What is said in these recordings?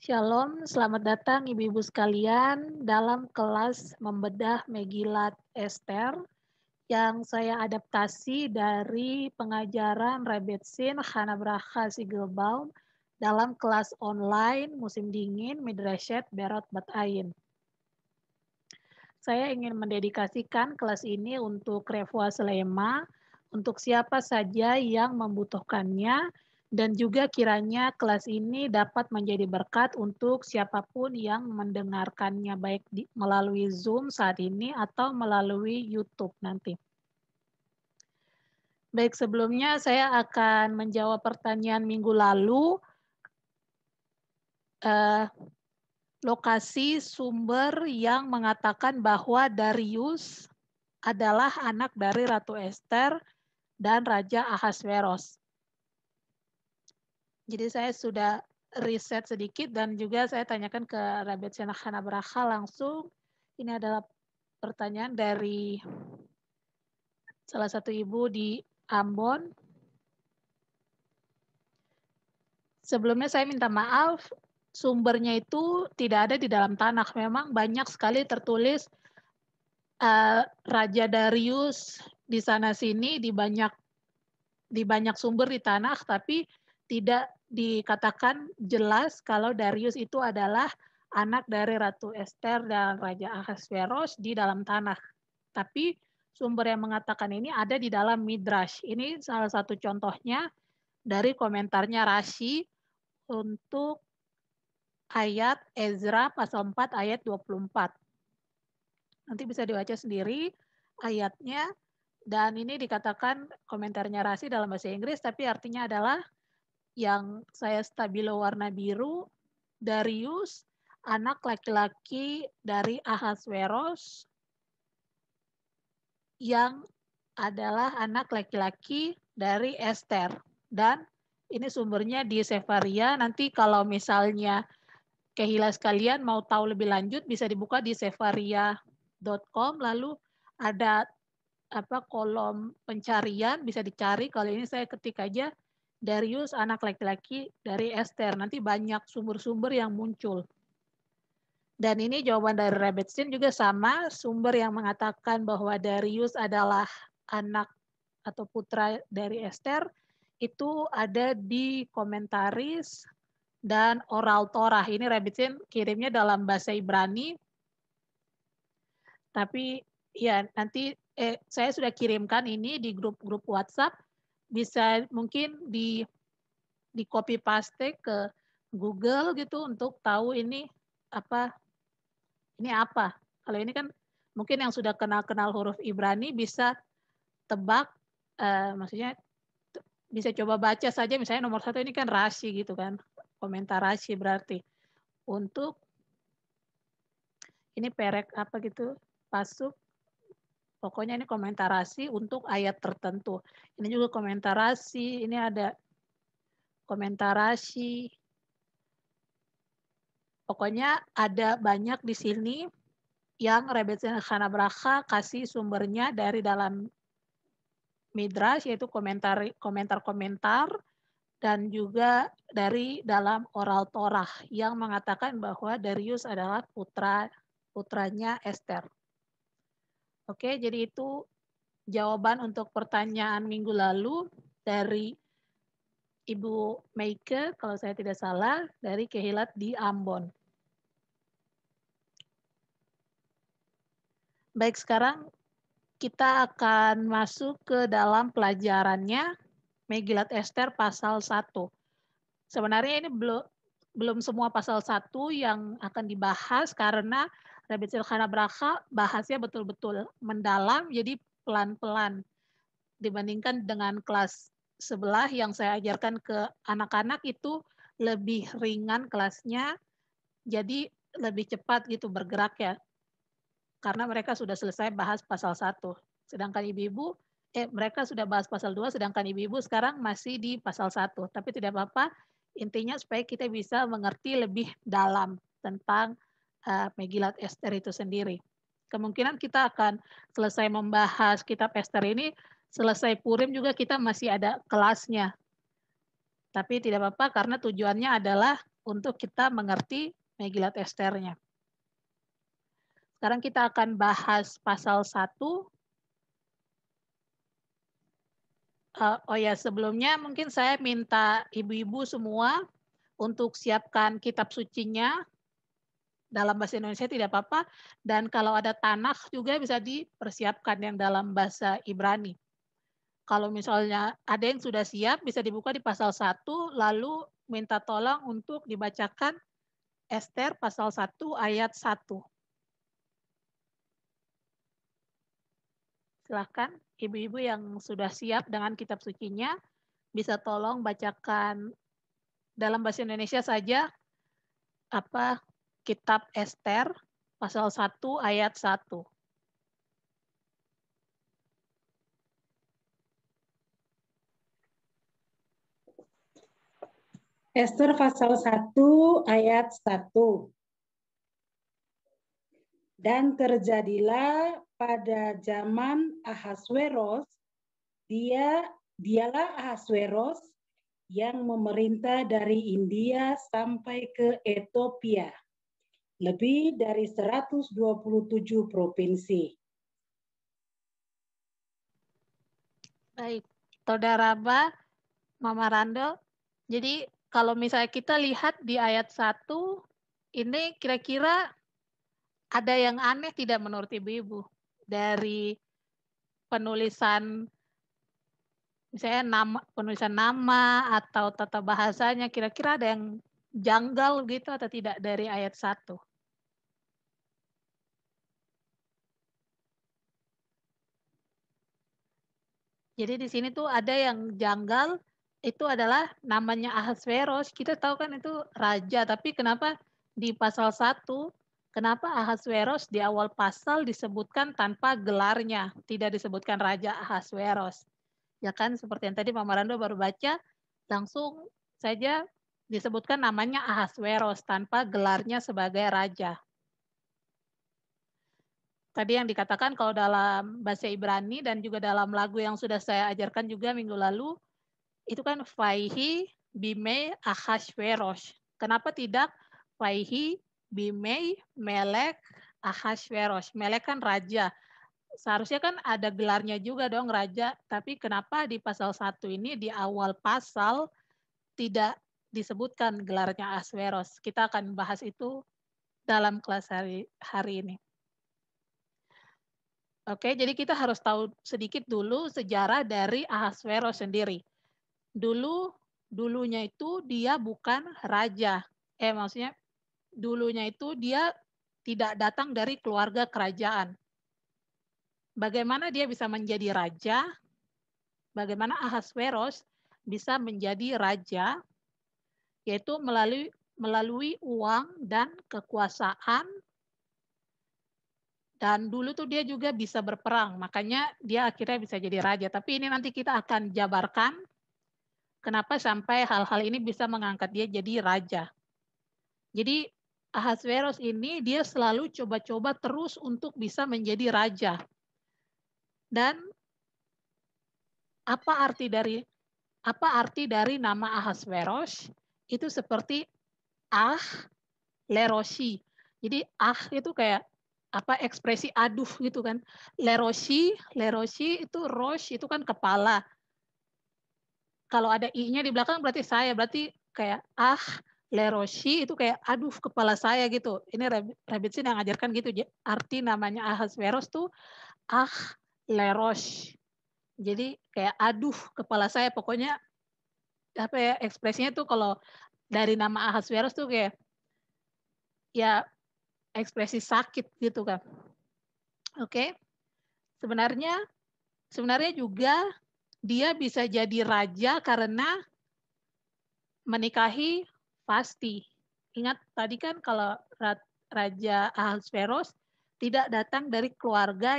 Shalom, selamat datang Ibu-Ibu sekalian dalam kelas membedah Megilat Ester yang saya adaptasi dari pengajaran Rebbetzin Chana Bracha Sigelbaum dalam kelas online musim dingin Midrashet Berot Bat Ain. Saya ingin mendedikasikan kelas ini untuk Refuah Selema, untuk siapa saja yang membutuhkannya, dan juga kiranya kelas ini dapat menjadi berkat untuk siapapun yang mendengarkannya, baik melalui Zoom saat ini atau melalui YouTube nanti. Baik, sebelumnya saya akan menjawab pertanyaan minggu lalu. Lokasi sumber yang mengatakan bahwa Darius adalah anak dari Ratu Ester dan Raja Ahasveros. Jadi saya sudah riset sedikit dan juga saya tanyakan ke Rebbetzin Chana Bracha langsung. Ini adalah pertanyaan dari salah satu ibu di Ambon. Sebelumnya saya minta maaf, sumbernya itu tidak ada di dalam tanah. Memang banyak sekali tertulis Raja Darius di sana sini di banyak sumber di tanah, tapi tidak dikatakan jelas kalau Darius itu adalah anak dari Ratu Ester dan Raja Ahasveros di dalam tanah. Tapi sumber yang mengatakan ini ada di dalam Midrash. Ini salah satu contohnya dari komentarnya Rashi untuk ayat Ezra pasal 4 ayat 24. Nanti bisa dibaca sendiri ayatnya. Dan ini dikatakan komentarnya Rashi dalam bahasa Inggris, tapi artinya adalah yang saya stabilo warna biru, Darius, anak laki-laki dari Ahasveros, yang adalah anak laki-laki dari Esther. Dan ini sumbernya di Sefaria. Nanti kalau misalnya kehilas kalian mau tahu lebih lanjut, bisa dibuka di sefaria.com, lalu ada kolom pencarian, bisa dicari. Kalau ini saya ketik aja Darius anak laki-laki dari Esther, nanti banyak sumber-sumber yang muncul. Dan ini jawaban dari Rebbetzin juga sama, sumber yang mengatakan bahwa Darius adalah anak atau putra dari Esther itu ada di komentaris dan oral Torah. Ini Rebbetzin kirimnya dalam bahasa Ibrani, tapi ya nanti saya sudah kirimkan ini di grup-grup WhatsApp, bisa mungkin di copy paste ke Google gitu untuk tahu ini apa. Kalau ini kan mungkin yang sudah kenal huruf Ibrani bisa tebak, maksudnya bisa coba baca saja, misalnya nomor 1 ini kan Rashi gitu kan, komentar Rashi berarti. Untuk ini perek apa gitu, pasuk, pokoknya ini komentarasi untuk ayat tertentu. Ini juga komentarasi, ini ada komentarasi. Pokoknya ada banyak di sini yang Rebbetzin Chana Bracha kasih sumbernya dari dalam Midrash, yaitu komentar-komentar, dan juga dari dalam oral Torah yang mengatakan bahwa Darius adalah putranya Esther. Oke, jadi itu jawaban untuk pertanyaan minggu lalu dari Ibu Meike, kalau saya tidak salah, dari Kehilat di Ambon. Baik, sekarang kita akan masuk ke dalam pelajarannya Megilat Ester pasal 1. Sebenarnya ini belum semua pasal 1 yang akan dibahas karena Rebbetzin Chana Bracha bahasnya betul-betul mendalam, jadi pelan-pelan dibandingkan dengan kelas sebelah yang saya ajarkan ke anak-anak itu lebih ringan kelasnya, jadi lebih cepat gitu bergerak ya, karena mereka sudah selesai bahas pasal 1. Sedangkan ibu-ibu, mereka sudah bahas pasal 2, sedangkan ibu-ibu sekarang masih di pasal 1. Tapi tidak apa-apa, intinya supaya kita bisa mengerti lebih dalam tentang Megilat Ester itu sendiri. Kemungkinan kita akan selesai membahas kitab Ester ini, selesai Purim juga kita masih ada kelasnya. Tapi tidak apa-apa karena tujuannya adalah untuk kita mengerti Megilat Esternya. Sekarang kita akan bahas pasal 1. Oh ya, sebelumnya mungkin saya minta ibu-ibu semua untuk siapkan kitab sucinya dalam bahasa Indonesia tidak apa-apa, dan kalau ada Tanakh juga bisa dipersiapkan yang dalam bahasa Ibrani. Kalau misalnya ada yang sudah siap, bisa dibuka di pasal 1, lalu minta tolong untuk dibacakan Ester pasal 1 ayat 1. Silahkan ibu-ibu yang sudah siap dengan kitab sucinya, bisa tolong bacakan dalam bahasa Indonesia saja apa kitab Ester pasal 1 ayat 1. Ester pasal 1 ayat 1. Dan terjadilah pada zaman Ahasweros, dialah Ahasweros yang memerintah dari India sampai ke Ethiopia, lebih dari 127 provinsi. Baik, Saudara Ba, Mama Rando, jadi kalau misalnya kita lihat di ayat 1, ini kira-kira ada yang aneh tidak menurut ibu-ibu? Dari penulisan, misalnya penulisan nama atau tata bahasanya, kira-kira ada yang janggal gitu atau tidak dari ayat 1? Jadi di sini tuh ada yang janggal, itu adalah namanya Ahasveros. Kita tahu kan itu raja, tapi kenapa di pasal 1, kenapa Ahasveros di awal pasal disebutkan tanpa gelarnya, tidak disebutkan Raja Ahasveros. Ya kan, seperti yang tadi Mama Rando baru baca, langsung saja disebutkan namanya Ahasveros tanpa gelarnya sebagai raja. Tadi yang dikatakan kalau dalam bahasa Ibrani dan juga dalam lagu yang sudah saya ajarkan juga minggu lalu, itu kan Faihi Bimei Ahasveros. Kenapa tidak Faihi Bimei Melek Ahasveros? Melek kan raja. Seharusnya kan ada gelarnya juga dong raja, tapi kenapa di pasal 1 ini di awal pasal tidak disebutkan gelarnya Ahasveros? Kita akan bahas itu dalam kelas hari ini. Oke, jadi kita harus tahu sedikit dulu sejarah dari Ahasveros sendiri. Dulunya itu dia bukan raja. Maksudnya dulunya itu dia tidak datang dari keluarga kerajaan. Bagaimana dia bisa menjadi raja? Bagaimana Ahasveros bisa menjadi raja? Yaitu melalui uang dan kekuasaan. Dan dulu tuh dia juga bisa berperang, makanya dia akhirnya bisa jadi raja. Tapi ini nanti kita akan jabarkan kenapa sampai hal-hal ini bisa mengangkat dia jadi raja. Jadi Ahasveros ini dia selalu coba-coba terus untuk bisa menjadi raja. Dan apa arti dari nama Ahasveros? Itu seperti lerosi. Jadi itu kayak apa ekspresi aduh gitu kan. Lerosi itu rosh itu kan kepala. Kalau ada i-nya di belakang berarti saya, berarti kayak lerosi itu kayak aduh kepala saya gitu. Ini Rabbit Sin yang ngajarkan gitu. Arti namanya Ahasveros tuh leros. Jadi kayak aduh kepala saya, pokoknya apa ya ekspresinya tuh kalau dari nama Ahasveros tuh kayak ya ekspresi sakit gitu kan. Oke. Sebenarnya juga dia bisa jadi raja karena menikahi Vasti. Ingat tadi kan kalau Raja Ahasveros tidak datang dari keluarga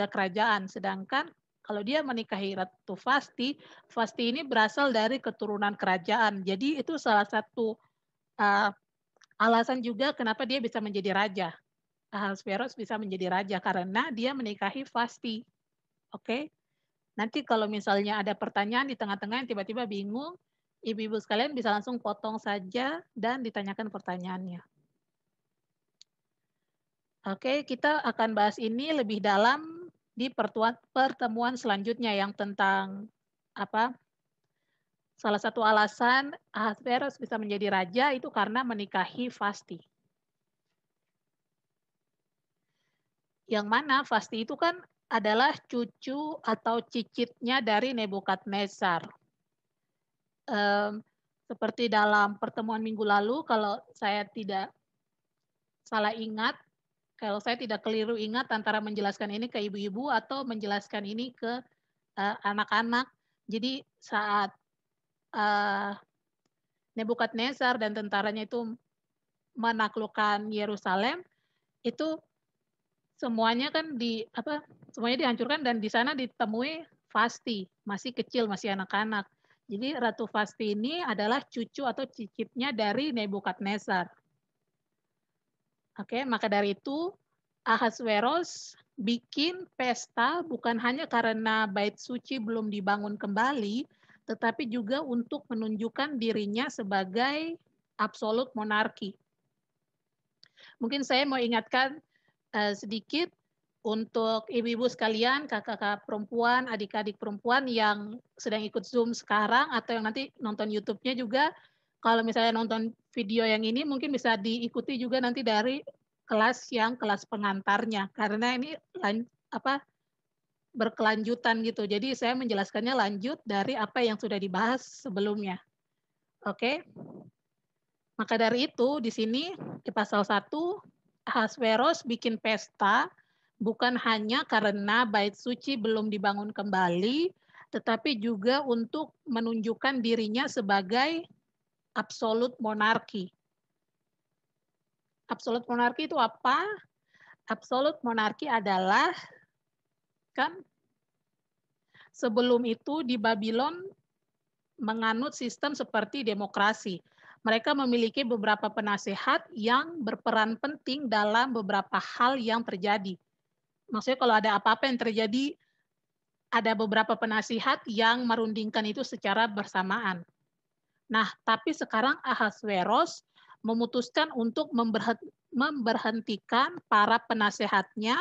kerajaan, sedangkan kalau dia menikahi Ratu Vasti, Vasti ini berasal dari keturunan kerajaan. Jadi itu salah satu alasan juga kenapa dia bisa menjadi raja. Ahasveros bisa menjadi raja karena dia menikahi Vasti. Oke. Nanti kalau misalnya ada pertanyaan di tengah-tengah yang tiba-tiba bingung, Ibu-ibu sekalian bisa langsung potong saja dan ditanyakan pertanyaannya. Oke, kita akan bahas ini lebih dalam di pertemuan selanjutnya yang tentang apa? Salah satu alasan Ahasverus bisa menjadi raja itu karena menikahi Vasti. Yang mana Vasti itu kan adalah cucu atau cicitnya dari Nebukadnezar. Seperti dalam pertemuan minggu lalu, kalau saya tidak salah ingat, kalau saya tidak keliru ingat antara menjelaskan ini ke ibu-ibu atau menjelaskan ini ke anak-anak. Jadi saat Nebukadnezar dan tentaranya itu menaklukkan Yerusalem, itu semuanya kan semuanya dihancurkan dan di sana ditemui Vasti, masih kecil, masih anak-anak. Jadi Ratu Vasti ini adalah cucu atau cicitnya dari Nebukadnezar. Oke, maka dari itu Ahasveros bikin pesta bukan hanya karena bait suci belum dibangun kembali, tetapi juga untuk menunjukkan dirinya sebagai absolut monarki. Mungkin saya mau ingatkan sedikit untuk ibu-ibu sekalian, kakak-kakak perempuan, adik-adik perempuan yang sedang ikut Zoom sekarang atau yang nanti nonton YouTube-nya juga, kalau misalnya nonton video yang ini mungkin bisa diikuti juga nanti dari kelas pengantarnya karena ini berkelanjutan gitu. Jadi saya menjelaskannya lanjut dari apa yang sudah dibahas sebelumnya. Oke. Maka dari itu di sini di pasal 1 Ahasveros bikin pesta bukan hanya karena bait suci belum dibangun kembali, tetapi juga untuk menunjukkan dirinya sebagai absolut monarki. Absolut monarki itu apa? Absolut monarki adalah kan sebelum itu di Babylon menganut sistem seperti demokrasi. Mereka memiliki beberapa penasehat yang berperan penting dalam beberapa hal yang terjadi. Maksudnya kalau ada apa-apa yang terjadi, ada beberapa penasihat yang merundingkan itu secara bersamaan. Nah, tapi sekarang Ahasveros memutuskan untuk memberhentikan para penasehatnya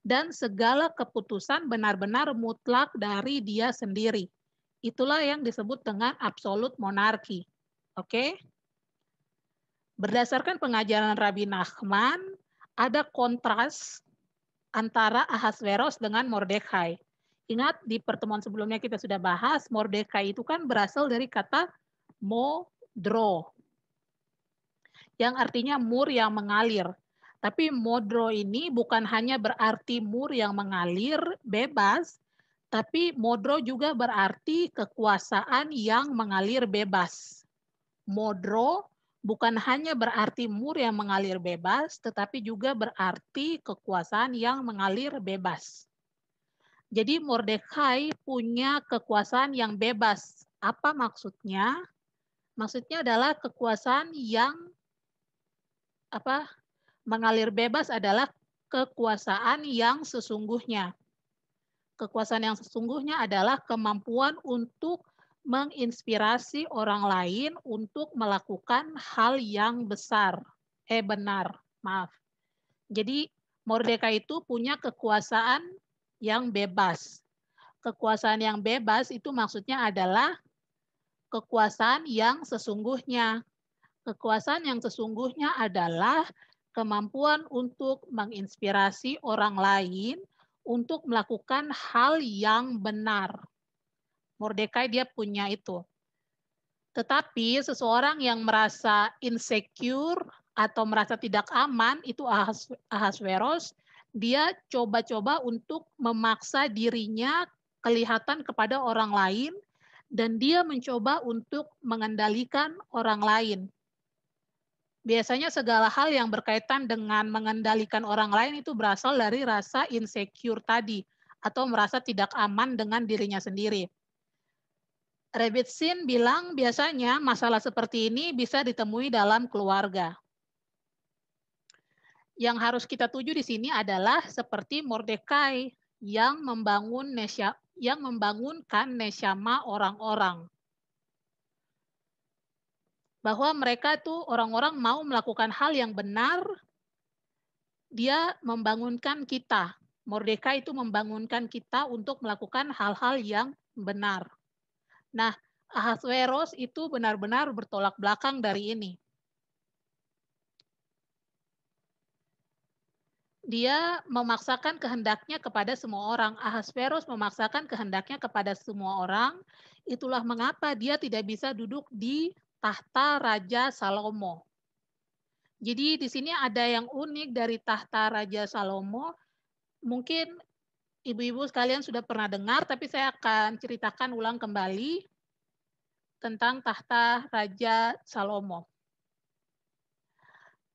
dan segala keputusan benar-benar mutlak dari dia sendiri. Itulah yang disebut dengan absolut monarki. Oke? Berdasarkan pengajaran Rabbi Nachman, ada kontras antara Ahasveros dengan Mordekai. Ingat di pertemuan sebelumnya kita sudah bahas, Mordekai itu kan berasal dari kata modro, yang artinya mur yang mengalir. Tapi modro ini bukan hanya berarti mur yang mengalir bebas, tapi modro juga berarti kekuasaan yang mengalir bebas. Modro bukan hanya berarti mur yang mengalir bebas, tetapi juga berarti kekuasaan yang mengalir bebas. Jadi Mordekai punya kekuasaan yang bebas. Apa maksudnya? Maksudnya adalah kekuasaan yang mengalir bebas adalah kekuasaan yang sesungguhnya. Kekuasaan yang sesungguhnya adalah kemampuan untuk menginspirasi orang lain untuk melakukan hal yang benar, maaf. Jadi Mordekai itu punya kekuasaan yang bebas. Kekuasaan yang bebas itu maksudnya adalah kekuasaan yang sesungguhnya. Kekuasaan yang sesungguhnya adalah kemampuan untuk menginspirasi orang lain untuk melakukan hal yang benar. Mordekai dia punya itu. Tetapi seseorang yang merasa insecure atau merasa tidak aman, itu Ahasveros, dia coba-coba untuk memaksa dirinya kelihatan kepada orang lain dan dia mencoba untuk mengendalikan orang lain. Biasanya segala hal yang berkaitan dengan mengendalikan orang lain itu berasal dari rasa insecure tadi atau merasa tidak aman dengan dirinya sendiri. Rebbitzin bilang biasanya masalah seperti ini bisa ditemui dalam keluarga. Yang harus kita tuju di sini adalah seperti Mordekai yang membangunkan neshama orang-orang. bahwa mereka itu orang-orang mau melakukan hal yang benar, dia membangunkan kita. Mordekai itu membangunkan kita untuk melakukan hal-hal yang benar. Nah, Ahasveros itu benar-benar bertolak belakang dari ini. Dia memaksakan kehendaknya kepada semua orang. Ahasveros memaksakan kehendaknya kepada semua orang. Itulah mengapa dia tidak bisa duduk di tahta Raja Salomo. Jadi di sini ada yang unik dari tahta Raja Salomo. Mungkin ibu-ibu sekalian sudah pernah dengar, tapi saya akan ceritakan ulang kembali tentang tahta Raja Salomo.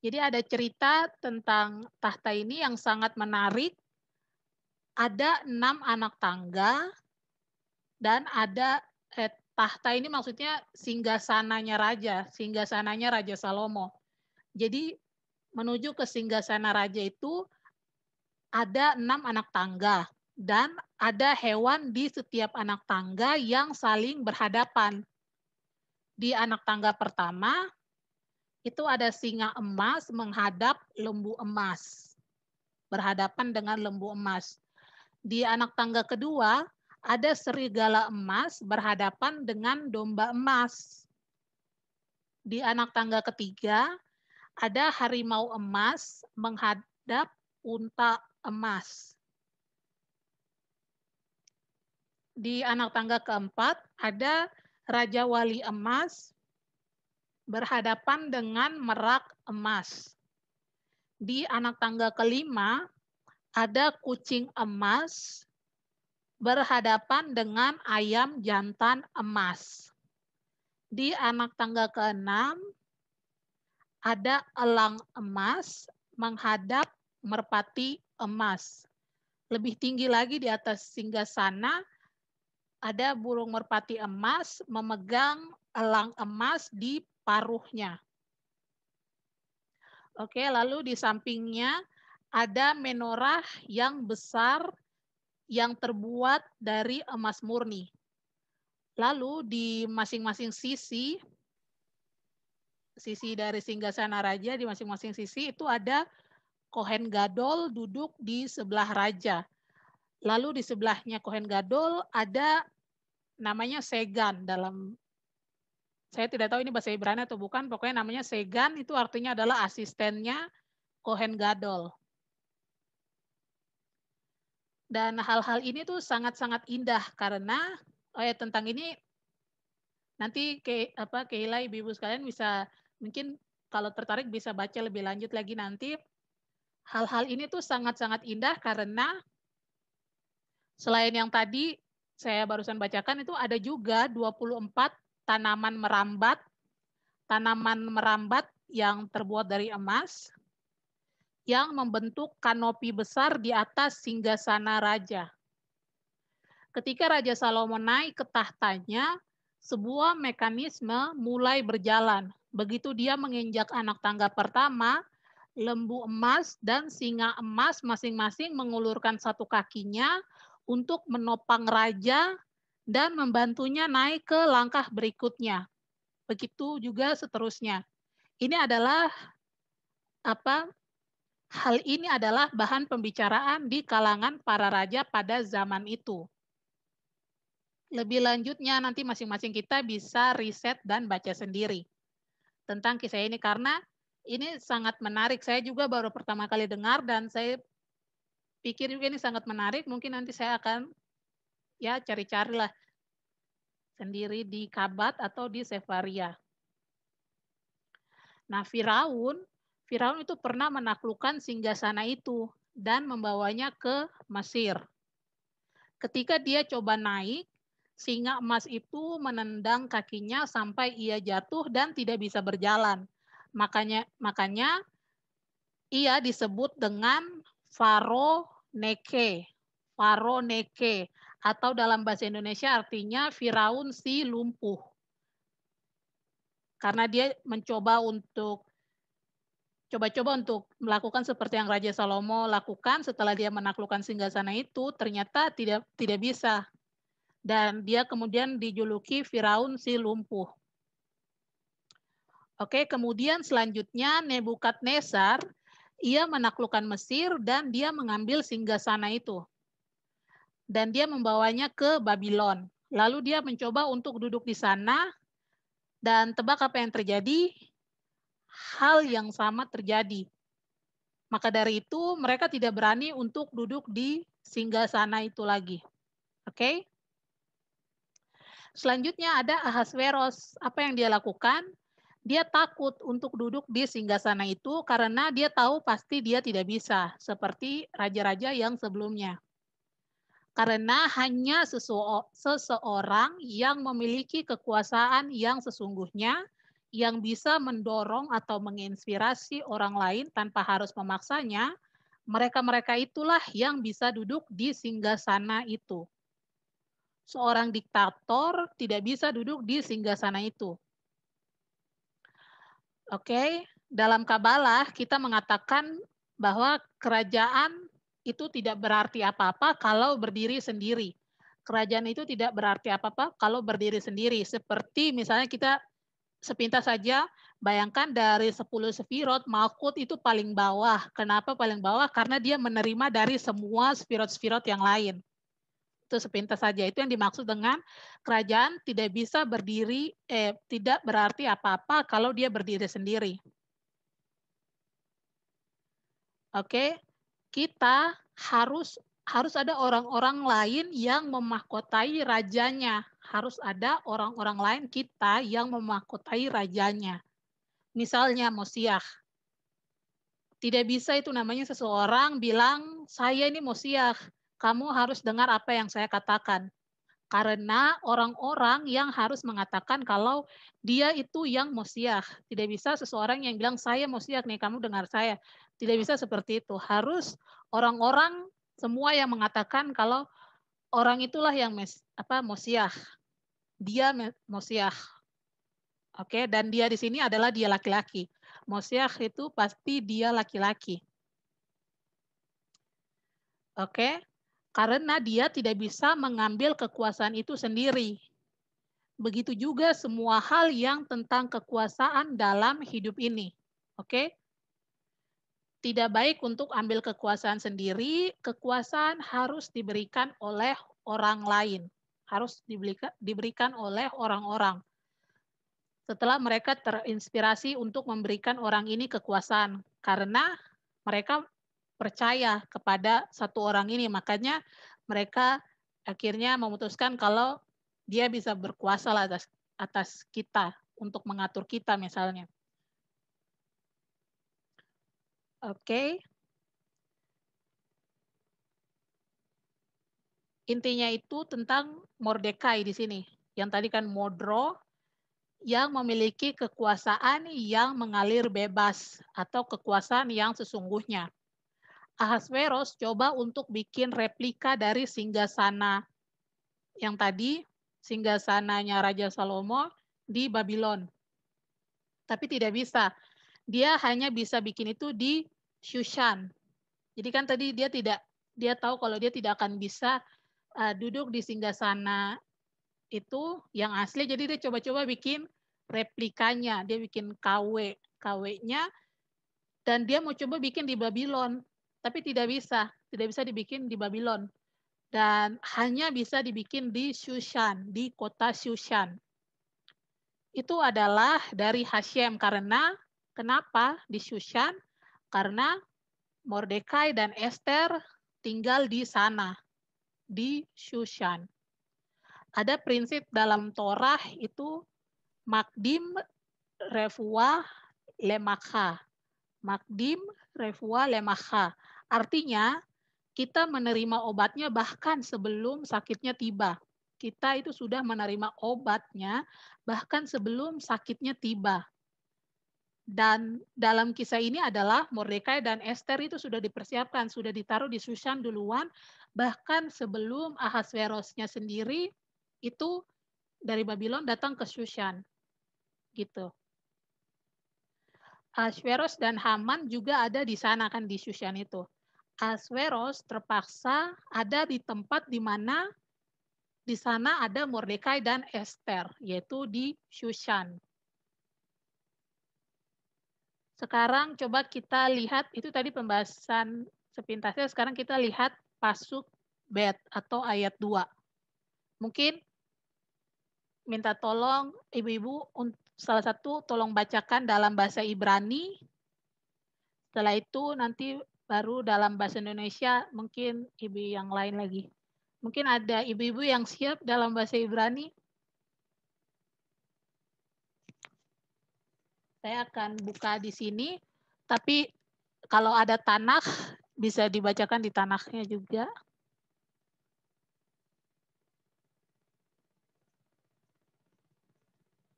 Jadi ada cerita tentang tahta ini yang sangat menarik. Ada 6 anak tangga dan ada tahta ini maksudnya singgasananya Raja Salomo. Jadi menuju ke singgasana raja itu ada 6 anak tangga dan ada hewan di setiap anak tangga yang saling berhadapan. Di anak tangga pertama itu ada singa emas menghadap lembu emas. Berhadapan dengan lembu emas. Di anak tangga kedua, ada serigala emas berhadapan dengan domba emas. Di anak tangga ketiga, ada harimau emas menghadap unta emas. Di anak tangga keempat, ada raja wali emas berhadapan dengan merak emas. Di anak tangga kelima, ada kucing emas berhadapan dengan ayam jantan emas. Di anak tangga keenam, ada elang emas menghadap merpati emas. Lebih tinggi lagi di atas singgasana, ada burung merpati emas memegang elang emas di paruhnya. Oke, lalu di sampingnya ada menorah yang besar yang terbuat dari emas murni. Lalu di masing-masing sisi dari singgasana raja, di masing-masing sisi itu ada Kohen Gadol duduk di sebelah raja. Lalu di sebelahnya Kohen Gadol ada namanya Segan dalam, saya tidak tahu ini bahasa Ibrani atau bukan, pokoknya namanya Segan, itu artinya adalah asistennya Kohen Gadol. Dan hal-hal ini tuh sangat-sangat indah karena tentang ini nanti Keila ibu-ibu sekalian bisa mungkin kalau tertarik bisa baca lebih lanjut lagi nanti. Hal-hal ini tuh sangat-sangat indah karena selain yang tadi saya barusan bacakan itu ada juga 24 tanaman merambat yang terbuat dari emas yang membentuk kanopi besar di atas singgasana raja. Ketika Raja Salomo naik ke tahtanya, sebuah mekanisme mulai berjalan. Begitu dia menginjak anak tangga pertama, lembu emas dan singa emas masing-masing mengulurkan satu kakinya untuk menopang raja dan membantunya naik ke langkah berikutnya. Begitu juga seterusnya. Ini adalah hal ini adalah bahan pembicaraan di kalangan para raja pada zaman itu. Lebih lanjutnya nanti masing-masing kita bisa riset dan baca sendiri tentang kisah ini karena ini sangat menarik. Saya juga baru pertama kali dengar dan saya pikir juga ini sangat menarik. Mungkin nanti saya akan ya cari-carilah sendiri di Kabat atau di Sefaria. Nah, Firaun itu pernah menaklukkan singgasana itu dan membawanya ke Mesir. Ketika dia coba naik, singa emas itu menendang kakinya sampai ia jatuh dan tidak bisa berjalan. Makanya ia disebut dengan Pharaoh Neke atau dalam bahasa Indonesia artinya Firaun si lumpuh. Karena dia coba-coba untuk melakukan seperti yang Raja Salomo lakukan setelah dia menaklukkan singgasana itu, ternyata tidak bisa. Dan dia kemudian dijuluki Firaun si lumpuh. Oke, kemudian selanjutnya Nebukadnezar, ia menaklukkan Mesir dan dia mengambil singgasana itu. Dan dia membawanya ke Babylon. Lalu dia mencoba untuk duduk di sana, dan tebak apa yang terjadi? Hal yang sama terjadi. Maka dari itu mereka tidak berani untuk duduk di singgasana itu lagi. Oke? Selanjutnya ada Ahasveros. Apa yang dia lakukan? Dia takut untuk duduk di singgasana itu karena dia tahu pasti dia tidak bisa, seperti raja-raja yang sebelumnya. Karena hanya seseorang yang memiliki kekuasaan yang sesungguhnya, yang bisa mendorong atau menginspirasi orang lain tanpa harus memaksanya, mereka-mereka itulah yang bisa duduk di singgasana itu. Seorang diktator tidak bisa duduk di singgasana itu. Oke, dalam Kabalah kita mengatakan bahwa kerajaan itu tidak berarti apa-apa kalau berdiri sendiri. Kerajaan itu tidak berarti apa-apa kalau berdiri sendiri. Seperti misalnya kita sepintas saja bayangkan dari 10 sefirot, Malkut itu paling bawah. Kenapa paling bawah? Karena dia menerima dari semua sefirot-sefirot yang lain. Itu sepintas saja. Itu yang dimaksud dengan kerajaan tidak bisa berdiri, tidak berarti apa-apa kalau dia berdiri sendiri. Oke, kita harus ada orang-orang lain yang memahkotai rajanya. Harus ada orang-orang lain kita yang memahkotai rajanya. Misalnya Mosiah. Tidak bisa itu namanya seseorang bilang, saya ini Mosiah, kamu harus dengar apa yang saya katakan. Karena orang-orang yang harus mengatakan kalau dia itu yang Mosiah. Tidak bisa seseorang yang bilang, saya Mosiah nih, kamu dengar saya. Tidak bisa seperti itu. Harus orang-orang semua yang mengatakan kalau orang itulah yang Mosiah. Dia Mosiah. Oke, dan dia di sini adalah dia laki-laki. Mosiah itu pasti dia laki-laki. Oke, karena dia tidak bisa mengambil kekuasaan itu sendiri. Begitu juga semua hal yang tentang kekuasaan dalam hidup ini. Oke? Tidak baik untuk ambil kekuasaan sendiri, kekuasaan harus diberikan oleh orang lain. Harus diberikan oleh orang-orang. Setelah mereka terinspirasi untuk memberikan orang ini kekuasaan. Karena mereka percaya kepada satu orang ini. Makanya mereka akhirnya memutuskan kalau dia bisa berkuasa atas kita untuk mengatur kita misalnya. Oke. Intinya itu tentang Mordekai di sini. Yang tadi kan Modro yang memiliki kekuasaan yang mengalir bebas atau kekuasaan yang sesungguhnya. Ahasveros coba untuk bikin replika dari singgasana yang tadi, singgasananya Raja Salomo di Babylon. Tapi tidak bisa. Dia hanya bisa bikin itu di Shushan. Jadi kan tadi dia tahu kalau dia tidak akan bisa duduk di singgasana itu yang asli, jadi dia coba-coba bikin replikanya, dia bikin KW-nya, dan dia mau coba bikin di Babylon, tapi tidak bisa dibikin di Babylon, dan hanya bisa dibikin di Shushan, di kota Shushan. Itu adalah dari Hashem, karena kenapa di Shushan? Karena Mordekai dan Esther tinggal di sana, di Shushan. Ada prinsip dalam Torah itu Makdim Refuah Lemachah. Makdim Refuah Lemachah. Artinya, kita menerima obatnya bahkan sebelum sakitnya tiba. Kita itu sudah menerima obatnya bahkan sebelum sakitnya tiba. Dan dalam kisah ini adalah Mordekai dan Esther itu sudah dipersiapkan, sudah ditaruh di Shushan duluan, bahkan sebelum Ahasverosnya sendiri itu dari Babylon datang ke Shushan. Gitu. Ahasveros dan Haman juga ada di sana kan di Shushan itu. Ahasveros terpaksa ada di tempat di mana di sana ada Mordekai dan Esther, yaitu di Shushan. Sekarang coba kita lihat, itu tadi pembahasan sepintasnya, sekarang kita lihat pasuk bet atau ayat 2. Mungkin minta tolong ibu-ibu salah satu tolong bacakan dalam bahasa Ibrani. Setelah itu nanti baru dalam bahasa Indonesia mungkin ibu yang lain lagi. Mungkin ada ibu-ibu yang siap dalam bahasa Ibrani. Saya akan buka di sini, tapi kalau ada tanakh bisa dibacakan di tanakhnya juga.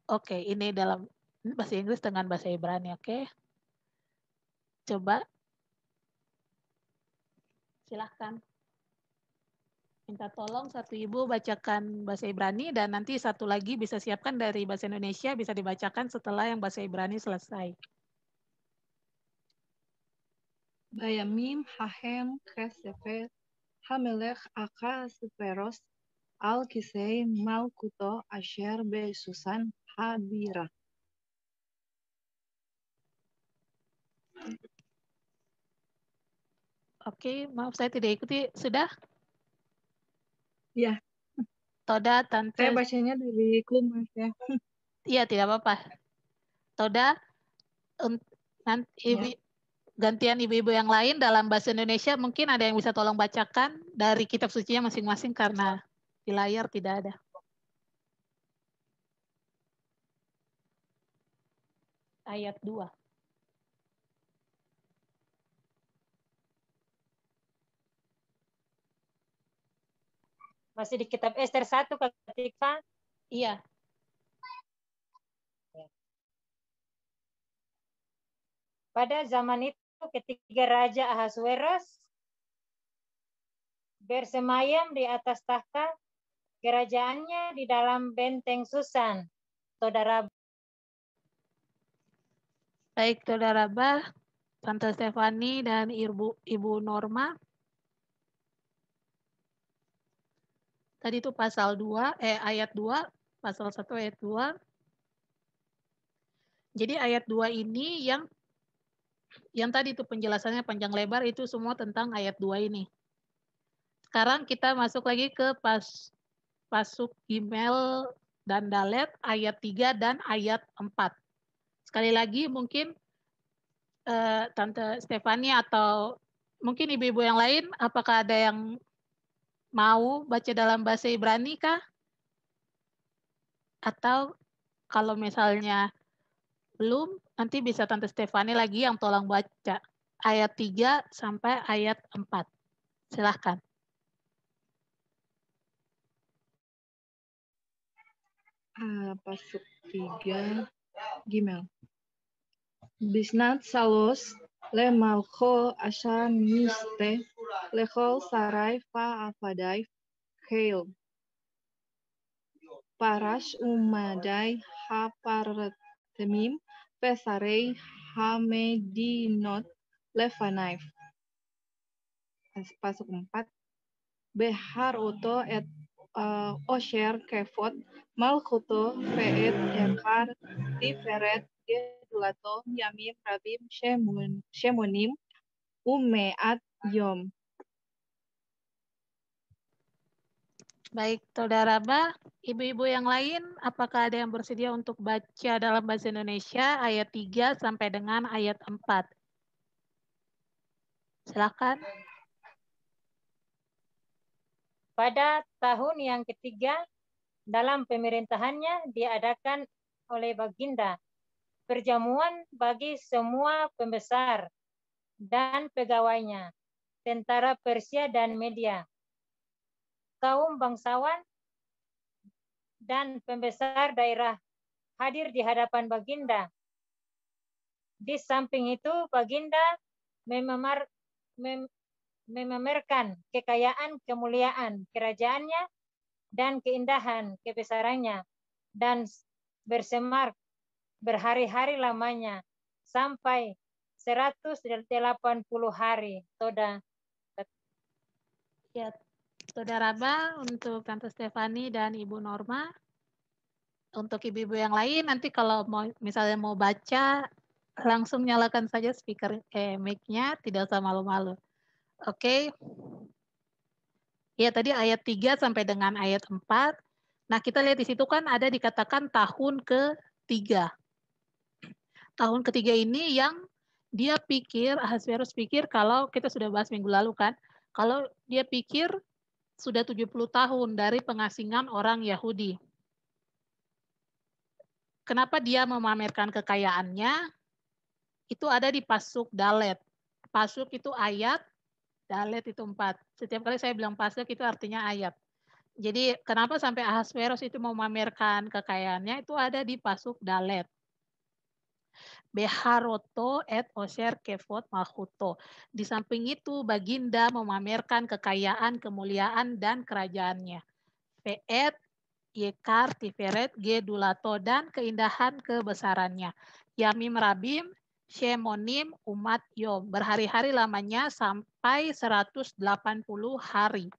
Oke, ini dalam bahasa Inggris dengan bahasa Ibrani, oke. Coba. Silahkan. Minta tolong satu ibu bacakan bahasa Ibrani dan nanti satu lagi bisa siapkan dari bahasa Indonesia, bisa dibacakan setelah yang bahasa Ibrani selesai. Bayamim hahem kesefet hamelech akasperos al kisei malkuto asher besusan habira. Oke, maaf saya tidak ikuti. Sudah? Ya. Toda, Tante. Saya bacanya dari Klumas ya. Iya, tidak apa-apa. Toda, nanti Ya. gantian ibu-ibu yang lain dalam bahasa Indonesia mungkin ada yang bisa tolong bacakan dari kitab sucinya masing-masing karena di layar tidak ada. Ayat 2. Masih di kitab Ester 1, Kak Tikva? Iya. Pada zaman itu ketika Raja Ahasuerus bersemayam di atas tahta kerajaannya di dalam benteng Susan. Saudara. Baik, Saudara Bah, Tante Stefani dan Ibu Norma. Tadi itu pasal 2, ayat 2, pasal 1 ayat 2. Jadi ayat 2 ini yang tadi itu penjelasannya panjang lebar itu semua tentang ayat 2 ini. Sekarang kita masuk lagi ke pasuk Gimel dan Dalet ayat 3 dan ayat 4. Sekali lagi mungkin Tante Stefani atau mungkin ibu-ibu yang lain, apakah ada yang mau baca dalam bahasa Ibrani kah? Atau kalau misalnya belum, nanti bisa Tante Stefani lagi yang tolong baca ayat 3 sampai ayat 4. Silahkan. Pasuk 3 Gimel. Bisnat salos le malcho asha miste lechol sarai fa afadai heil. Parash umadai hapartemim pesarei hamedinot lefanaif. Pasuk 4. Behar oto et osher kefot malchuto ve'et echar tiferet gedulato yamim rabim shemonim umeat yom. Baik, Saudara Bah, ibu-ibu yang lain, apakah ada yang bersedia untuk baca dalam bahasa Indonesia ayat 3 sampai dengan ayat 4? Silakan. Pada tahun yang ketiga dalam pemerintahannya diadakan oleh Baginda perjamuan bagi semua pembesar dan pegawainya, tentara Persia dan Media, kaum bangsawan dan pembesar daerah hadir di hadapan Baginda. Di samping itu Baginda memamerkan kekayaan kemuliaan kerajaannya dan keindahan kebesarannya dan bersemar berhari-hari lamanya sampai 180 hari. Toda. Ya, Saudara Bah, untuk Tante Stefani dan Ibu Norma. Untuk ibu-ibu yang lain, nanti kalau misalnya mau baca, langsung nyalakan saja speaker mic-nya, tidak usah malu-malu. Oke. Ya, tadi ayat 3 sampai dengan ayat 4. Nah, kita lihat di situ kan ada dikatakan tahun ke-3. Tahun ketiga ini yang dia pikir, Ahasverus pikir kalau kita sudah bahas minggu lalu kan, kalau dia pikir sudah 70 tahun dari pengasingan orang Yahudi. Kenapa dia memamerkan kekayaannya? Itu ada di pasuk Dalet. Pasuk itu ayat, Dalet itu 4. Setiap kali saya bilang pasuk itu artinya ayat. Jadi kenapa sampai Ahasverus itu memamerkan kekayaannya? Itu ada di pasuk Dalet. Beharoto et Osher Kefot Malchuto. Di samping itu Baginda memamerkan kekayaan, kemuliaan, dan kerajaannya. Ve'et Yekar Tiferet Gedulato, dan keindahan kebesarannya. Yamim Rabim Shemonim Umat Yom. Berhari-hari lamanya sampai 180 hari.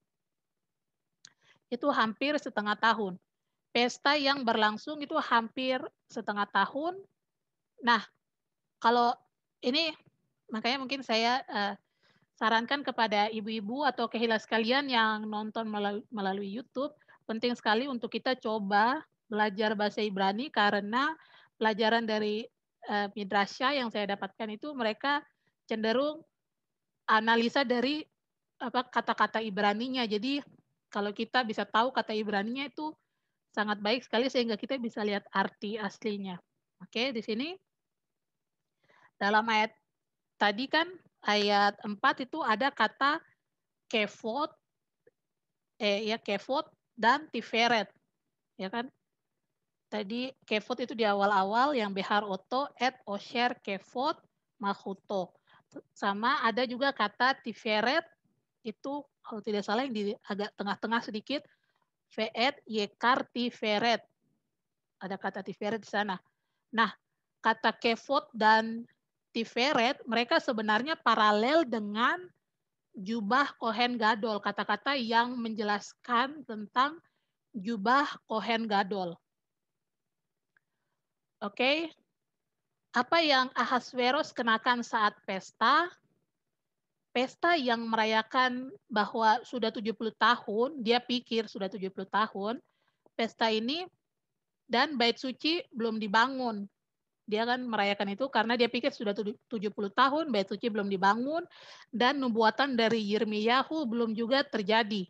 Itu hampir setengah tahun. Pesta yang berlangsung itu hampir setengah tahun. Nah, kalau ini makanya mungkin saya sarankan kepada ibu-ibu atau kehila sekalian yang nonton melalui YouTube, penting sekali untuk kita coba belajar bahasa Ibrani karena pelajaran dari Midrasya yang saya dapatkan itu mereka cenderung analisa dari kata-kata Ibraninya. Jadi kalau kita bisa tahu kata Ibraninya itu sangat baik sekali sehingga kita bisa lihat arti aslinya. Oke, di sini dalam ayat tadi kan ayat 4 itu ada kata kefot, kefot dan tiferet, ya kan? Tadi kefot itu di awal-awal yang behar oto et osher kefot malchuto. Sama ada juga kata tiferet itu kalau tidak salah yang di agak tengah-tengah sedikit, ve'et yekar tiferet. Ada kata tiferet di sana. Nah, kata kefot dan tiferet mereka sebenarnya paralel dengan jubah Kohen Gadol, kata-kata yang menjelaskan tentang jubah Kohen Gadol. Oke. Apa yang Ahasveros kenakan saat pesta? Pesta yang merayakan bahwa sudah 70 tahun, dia pikir sudah 70 tahun, pesta ini dan bait suci belum dibangun. Dia kan merayakan itu karena dia pikir sudah 70 tahun, bait suci belum dibangun, dan nubuatan dari Yirmiyahu belum juga terjadi.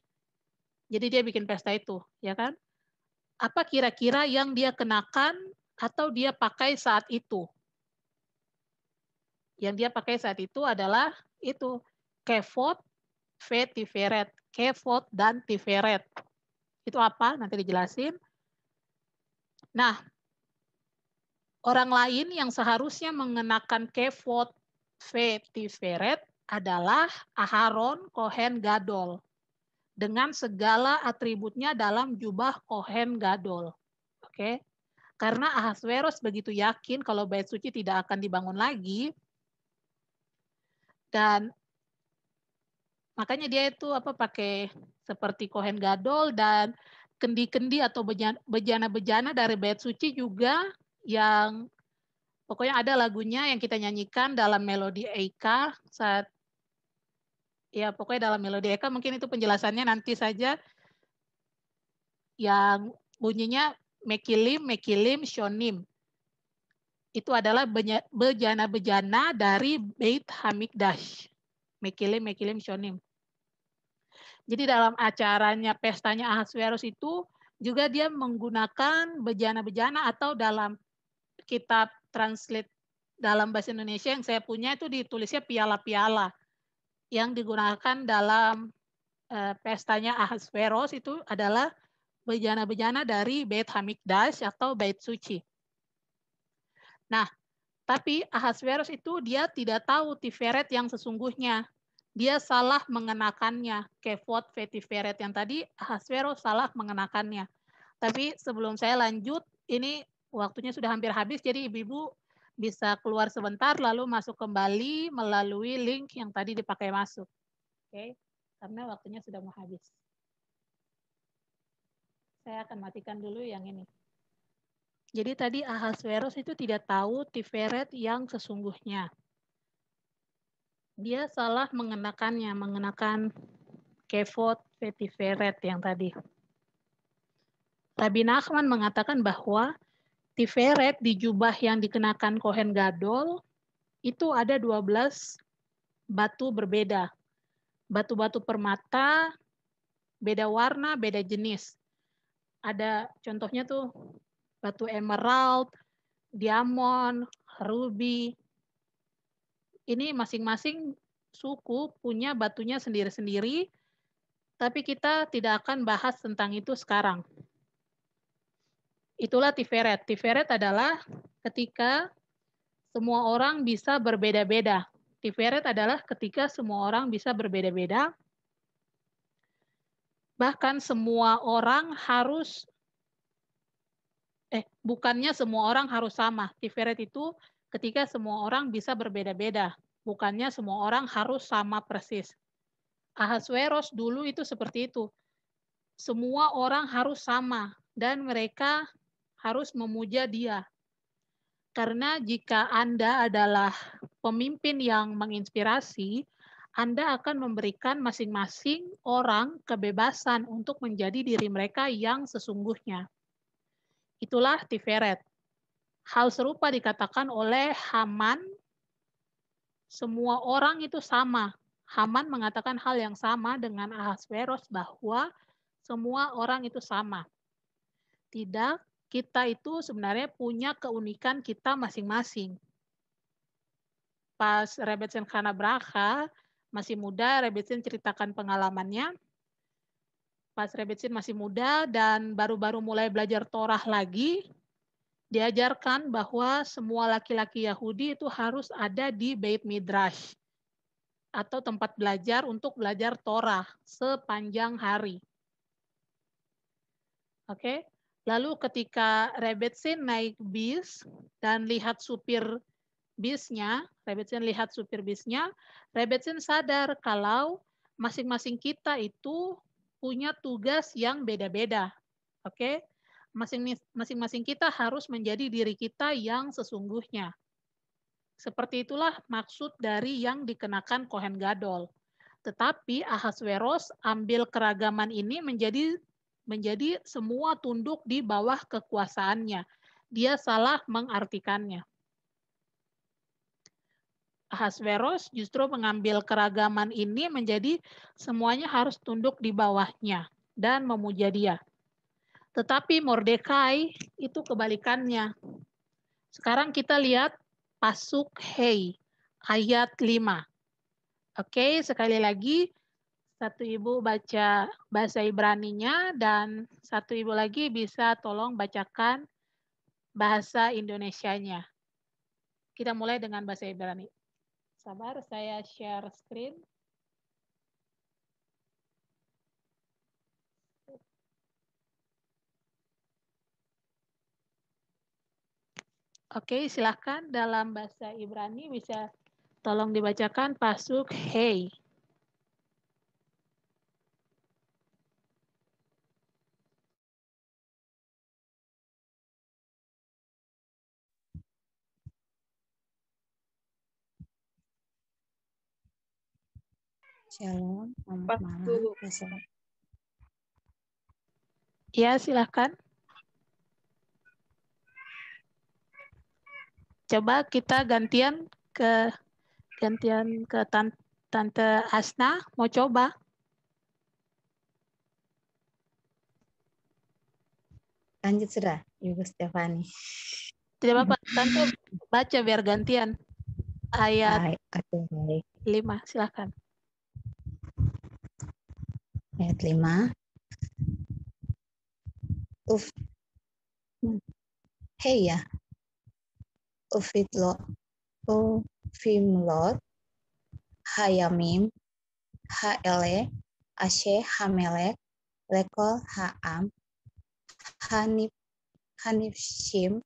Jadi dia bikin pesta itu, ya kan? Apa kira-kira yang dia kenakan atau dia pakai saat itu? Yang dia pakai saat itu adalah itu, kefot, tiferet. Kefot dan tiferet. Itu apa? Nanti dijelasin. Nah, orang lain yang seharusnya mengenakan kefot, tiferet adalah Aharon Kohen Gadol. Dengan segala atributnya dalam jubah Kohen Gadol. Oke. Karena Ahasveros begitu yakin kalau bait suci tidak akan dibangun lagi, dan makanya dia itu pakai seperti Kohen Gadol dan kendi-kendi atau bejana-bejana dari bait suci juga yang pokoknya ada lagunya yang kita nyanyikan dalam melodi Eika saat ya pokoknya dalam melodi Eka mungkin itu penjelasannya nanti saja yang bunyinya Mekilim, Mekilim, Shonim. Itu adalah bejana-bejana dari Beit Hamikdash. Mekilim, Mekilim, Shonim. Jadi dalam acaranya, pestanya Ahasverus itu juga dia menggunakan bejana-bejana atau dalam kitab translate dalam bahasa Indonesia yang saya punya itu ditulisnya piala-piala yang digunakan dalam pestanya Ahasverus itu adalah bejana-bejana dari Beit Hamikdash atau Bait Suci. Nah, tapi Ahasverus itu dia tidak tahu Tiferet yang sesungguhnya. Dia salah mengenakannya. Kefot, Tiferet yang tadi Ahasverus salah mengenakannya. Tapi sebelum saya lanjut, ini waktunya sudah hampir habis, jadi ibu-ibu bisa keluar sebentar lalu masuk kembali melalui link yang tadi dipakai masuk. Oke, karena waktunya sudah mau habis. Saya akan matikan dulu yang ini. Jadi tadi Ahasveros itu tidak tahu Tiferet yang sesungguhnya. Dia salah mengenakan kefod Tiferet yang tadi. Rabbi Nachman mengatakan bahwa Tiferet di jubah yang dikenakan Kohen Gadol itu ada 12 batu berbeda. Batu-batu permata, beda warna, beda jenis. Ada contohnya tuh batu emerald, diamond, ruby. Ini masing-masing suku punya batunya sendiri-sendiri, tapi kita tidak akan bahas tentang itu sekarang. Itulah Tiferet. Tiferet adalah ketika semua orang bisa berbeda-beda. Tiferet adalah ketika semua orang bisa berbeda-beda. Bahkan semua orang harus, bukannya semua orang harus sama. Tiferet itu ketika semua orang bisa berbeda-beda. Bukannya semua orang harus sama persis. Ahasveros dulu itu seperti itu. Semua orang harus sama dan mereka harus memuja dia. Karena jika Anda adalah pemimpin yang menginspirasi, Anda akan memberikan masing-masing orang kebebasan untuk menjadi diri mereka yang sesungguhnya. Itulah Tiferet. Hal serupa dikatakan oleh Haman, semua orang itu sama. Haman mengatakan hal yang sama dengan Ahasveros bahwa semua orang itu sama. Tidak, kita itu sebenarnya punya keunikan kita masing-masing. Pas Rebbetzin Chana Bracha masih muda, Rebbetzin ceritakan pengalamannya. Pas Rebbetzin masih muda dan baru-baru mulai belajar Torah lagi, diajarkan bahwa semua laki-laki Yahudi itu harus ada di Beit Midrash atau tempat belajar untuk belajar Torah sepanjang hari. Oke. Lalu ketika Rebbetzin naik bis dan lihat supir bisnya, Rebbetzin lihat supir bisnya, Rebbetzin sadar kalau masing-masing kita itu punya tugas yang beda-beda. Oke? Masing-masing kita harus menjadi diri kita yang sesungguhnya. Seperti itulah maksud dari yang dikenakan Kohen Gadol. Tetapi Ahasveros ambil keragaman ini menjadi semua tunduk di bawah kekuasaannya. Dia salah mengartikannya. Ahasveros justru mengambil keragaman ini menjadi semuanya harus tunduk di bawahnya dan memuja dia. Tetapi Mordekai itu kebalikannya. Sekarang kita lihat pasuk Hei, ayat 5. Oke, sekali lagi. Satu ibu baca bahasa Ibraninya dan satu ibu lagi bisa tolong bacakan bahasa Indonesianya. Kita mulai dengan bahasa Ibrani. Sabar, saya share screen. Oke, silahkan dalam bahasa Ibrani bisa tolong dibacakan pasuk Hei. Shalom, selamat malam. Ya, silahkan. Coba kita gantian ke Tante Asna, mau coba? Lanjut sudah, Ibu Stefani. Tidak apa-apa, Tante baca biar gantian. Ayat 5, silahkan. Ayat 5. Hei ya. Ufimlot. Hayamim. Haele. Ashe Hamelek. Lekol Haam. Hanifshim.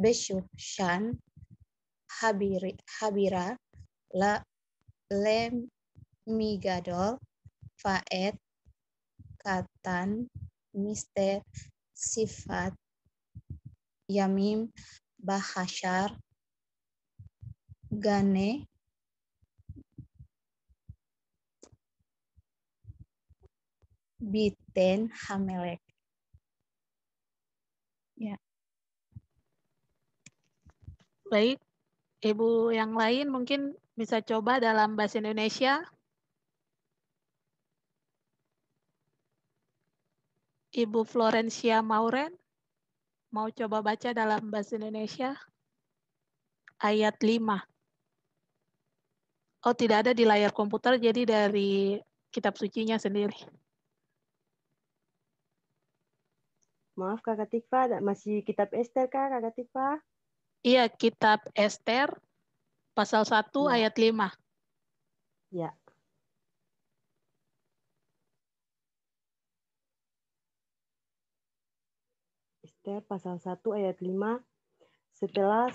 Beshushan. Habira. Lemigadol. Faed. Katan. Mister. Sifat. Yamim, Bahashar, Gane, Biten, Hamelek. Ya. Baik, Ibu yang lain mungkin bisa coba dalam bahasa Indonesia. Ibu Florencia Mauren, mau coba baca dalam bahasa Indonesia? Ayat 5. Oh, tidak ada di layar komputer, jadi dari kitab sucinya sendiri. Maaf Kakak Tikva, masih kitab Ester Kak, Kakak Tikva? Iya, kitab Ester, pasal 1 Ya. ayat 5. Ya. Ester pasal 1 ayat 5. Setelah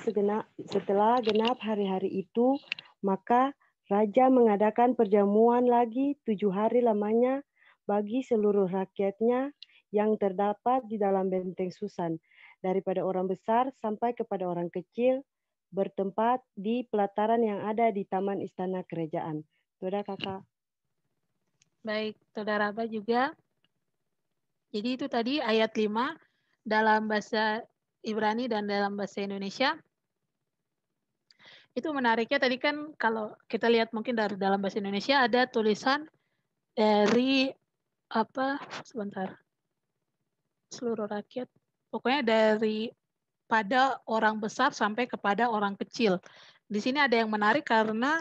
genap hari-hari itu, maka Raja mengadakan perjamuan lagi 7 hari lamanya bagi seluruh rakyatnya yang terdapat di dalam benteng Susan, daripada orang besar sampai kepada orang kecil, bertempat di pelataran yang ada di taman istana kerajaan. Sudah Kakak. Baik, Saudara Abah juga. Jadi itu tadi ayat 5 dalam bahasa Ibrani dan dalam bahasa Indonesia. Itu menariknya tadi kan kalau kita lihat mungkin dari dalam bahasa Indonesia ada tulisan dari sebentar. Seluruh rakyat. Pokoknya dari pada orang besar sampai kepada orang kecil. Di sini ada yang menarik karena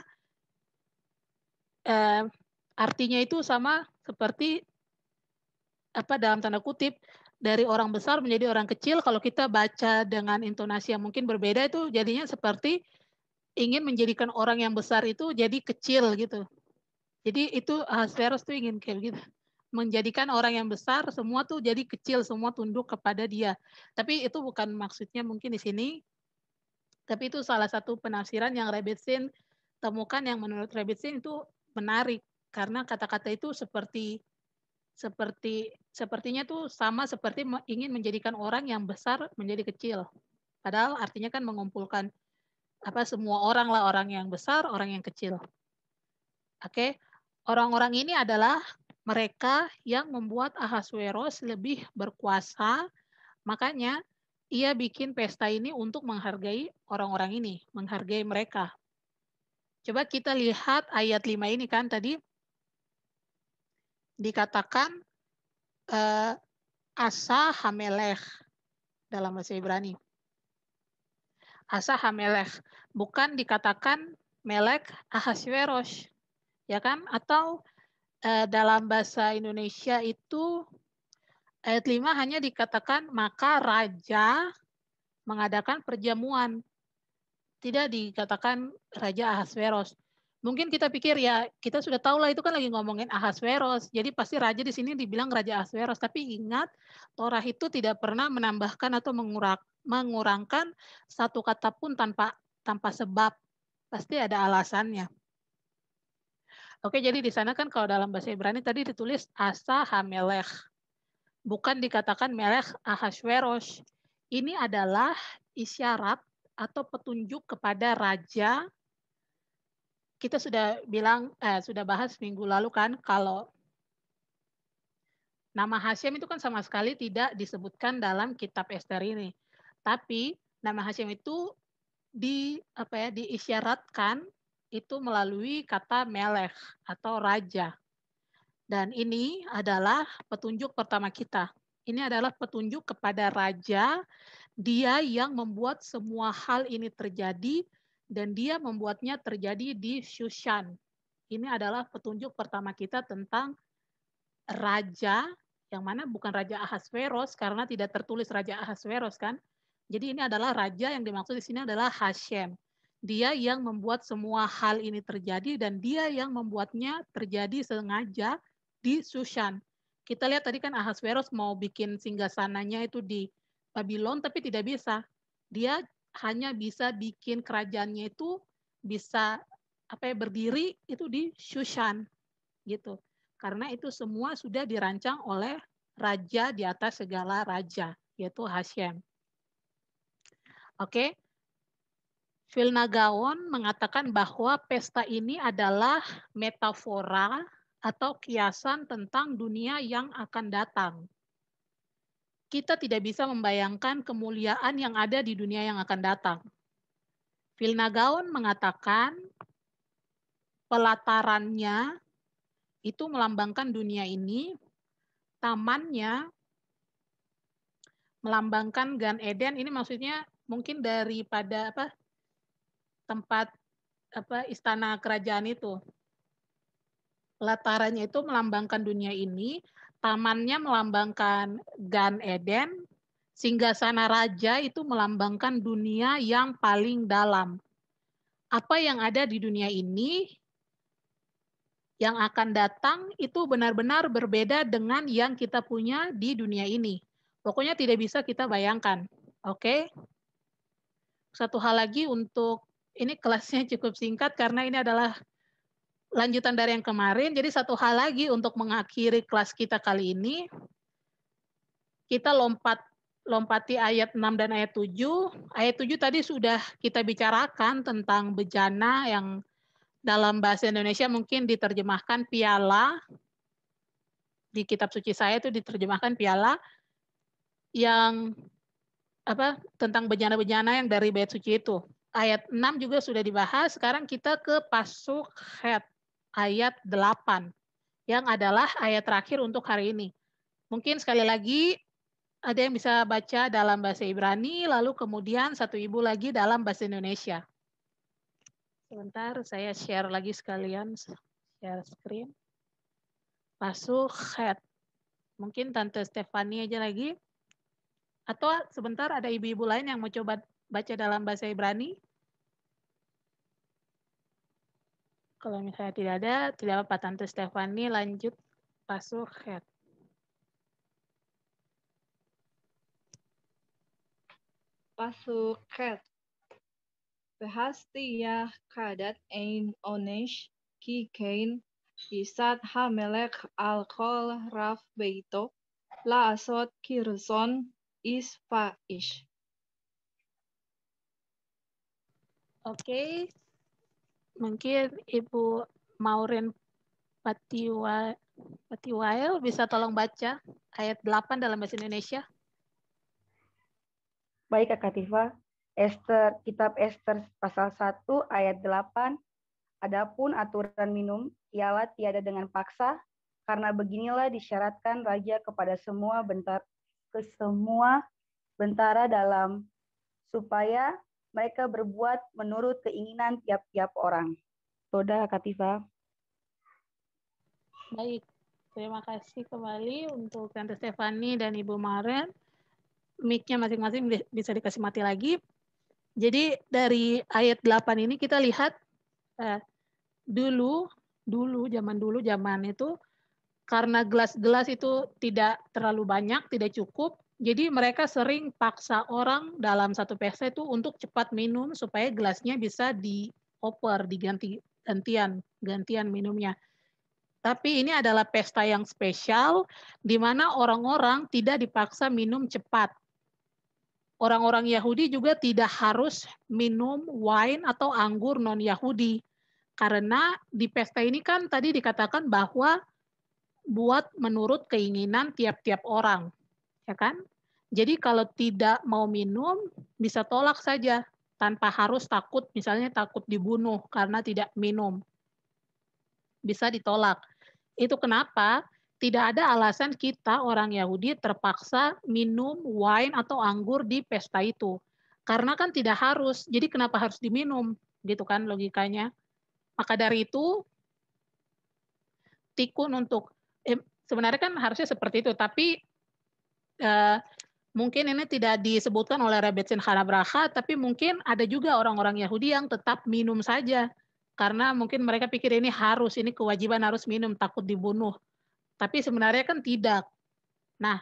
artinya itu sama seperti dalam tanda kutip dari orang besar menjadi orang kecil. Kalau kita baca dengan intonasi yang mungkin berbeda itu jadinya seperti ingin menjadikan orang yang besar itu jadi kecil gitu. Jadi itu Ahasveros tuh ingin kayak gitu. Menjadikan orang yang besar semua tuh jadi kecil, semua tunduk kepada dia. Tapi itu bukan maksudnya mungkin di sini. Tapi itu salah satu penafsiran yang Rebbetzin temukan yang menurut Rebbetzin itu menarik karena kata-kata itu sepertinya tuh sama seperti ingin menjadikan orang yang besar menjadi kecil. Padahal artinya kan mengumpulkan semua orang lah, orang yang besar, orang yang kecil. Oke. Orang-orang ini adalah mereka yang membuat Ahasveros lebih berkuasa. Makanya ia bikin pesta ini untuk menghargai orang-orang ini, menghargai mereka. Coba kita lihat ayat 5 ini kan tadi dikatakan Asa Hamelech dalam bahasa Ibrani. Asa Hamelech, bukan dikatakan Melek Ahasveros, ya kan? Atau dalam bahasa Indonesia itu ayat 5 hanya dikatakan maka raja mengadakan perjamuan. Tidak dikatakan Raja Ahasveros. Mungkin kita pikir ya kita sudah tahu lah itu kan lagi ngomongin Ahasveros. Jadi pasti raja di sini dibilang Raja Ahasveros. Tapi ingat Torah itu tidak pernah menambahkan atau mengurangkan satu kata pun tanpa sebab. Pasti ada alasannya. Oke, jadi di sana kan kalau dalam bahasa Ibrani tadi ditulis Asa Hamelech. Bukan dikatakan Melech Ahasveros. Ini adalah isyarat atau petunjuk kepada raja. Kita sudah sudah bahas minggu lalu kan kalau nama Hashem itu kan sama sekali tidak disebutkan dalam kitab Ester ini. Tapi nama Hashem itu diisyaratkan itu melalui kata melech atau raja. Dan ini adalah petunjuk pertama kita. Ini adalah petunjuk kepada raja, dia yang membuat semua hal ini terjadi dan dia membuatnya terjadi di Shushan. Ini adalah petunjuk pertama kita tentang raja, yang mana bukan Raja Ahasveros karena tidak tertulis Raja Ahasveros kan. Jadi ini adalah raja yang dimaksud di sini adalah Hashem. Dia yang membuat semua hal ini terjadi dan dia yang membuatnya terjadi sengaja di Shushan. Kita lihat tadi kan Ahasveros mau bikin singgasananya itu di Babylon tapi tidak bisa. Dia hanya bisa bikin kerajaannya itu bisa berdiri itu di Shushan gitu. Karena itu semua sudah dirancang oleh raja di atas segala raja, yaitu Hashem. Oke. Vilna Gaon mengatakan bahwa pesta ini adalah metafora atau kiasan tentang dunia yang akan datang. Kita tidak bisa membayangkan kemuliaan yang ada di dunia yang akan datang. Vilna Gaon mengatakan pelatarannya itu melambangkan dunia ini, tamannya melambangkan Gan Eden. Ini maksudnya mungkin daripada tempat istana kerajaan itu. Pelatarannya itu melambangkan dunia ini, tamannya melambangkan Gan Eden, singgasana raja itu melambangkan dunia yang paling dalam. Apa yang ada di dunia ini yang akan datang itu benar-benar berbeda dengan yang kita punya di dunia ini. Pokoknya tidak bisa kita bayangkan. Oke? Satu hal lagi untuk ini kelasnya cukup singkat karena ini adalah lanjutan dari yang kemarin. Jadi satu hal lagi untuk mengakhiri kelas kita kali ini, kita lompati ayat 6 dan ayat 7. Ayat 7 tadi sudah kita bicarakan tentang bejana yang dalam bahasa Indonesia mungkin diterjemahkan piala. Di kitab suci saya itu diterjemahkan piala yang tentang bejana-bejana yang dari bait suci itu. Ayat 6 juga sudah dibahas. Sekarang kita ke pasuk het ayat 8 yang adalah ayat terakhir untuk hari ini. Mungkin sekali lagi ada yang bisa baca dalam bahasa Ibrani, lalu kemudian satu ibu lagi dalam bahasa Indonesia. Sebentar, saya share lagi sekalian, share screen. Pasuk het. Mungkin Tante Stefani aja lagi. Atau sebentar ada ibu-ibu lain yang mau coba baca dalam bahasa Ibrani. Kalau misalnya tidak apa-apa Tante Stefani lanjut pasuk het. Pasuk het. Behastiyah kadat ein onesh ki kain isat hamelek alkol raf beito la asot kirson isfaish. Oke. Mungkin Ibu Maureen Patiwael bisa tolong baca ayat 8 dalam bahasa Indonesia. Baik Kak Tifa, kitab Ester pasal 1 ayat 8, adapun aturan minum ialah tiada dengan paksa, karena beginilah disyaratkan raja kepada semua bentara dalam, supaya mereka berbuat menurut keinginan tiap-tiap orang. Toda Kak Tifa. Baik, terima kasih kembali untuk Tante Stefani dan Ibu Maren. Mic-nya masing-masing bisa dikasih mati lagi. Jadi dari ayat 8 ini kita lihat zaman itu karena gelas-gelas itu tidak terlalu banyak, tidak cukup. Jadi mereka sering paksa orang dalam satu pesta itu untuk cepat minum supaya gelasnya bisa dioper, gantian minumnya. Tapi ini adalah pesta yang spesial di mana orang-orang tidak dipaksa minum cepat. Orang-orang Yahudi juga tidak harus minum wine atau anggur non-Yahudi. Karena di pesta ini kan tadi dikatakan bahwa buat menurut keinginan tiap-tiap orang. Ya kan? Jadi kalau tidak mau minum, bisa tolak saja. Tanpa harus takut, misalnya takut dibunuh karena tidak minum. Bisa ditolak. Itu kenapa tidak ada alasan kita orang Yahudi terpaksa minum wine atau anggur di pesta itu. Karena kan tidak harus, jadi kenapa harus diminum? Gitu kan logikanya. Maka dari itu, tikun untuk, sebenarnya kan harusnya seperti itu, tapi mungkin ini tidak disebutkan oleh Rebbetzin Hanabraha, tapi mungkin ada juga orang-orang Yahudi yang tetap minum saja. Karena mungkin mereka pikir ini kewajiban harus minum, takut dibunuh. Tapi sebenarnya kan tidak. Nah,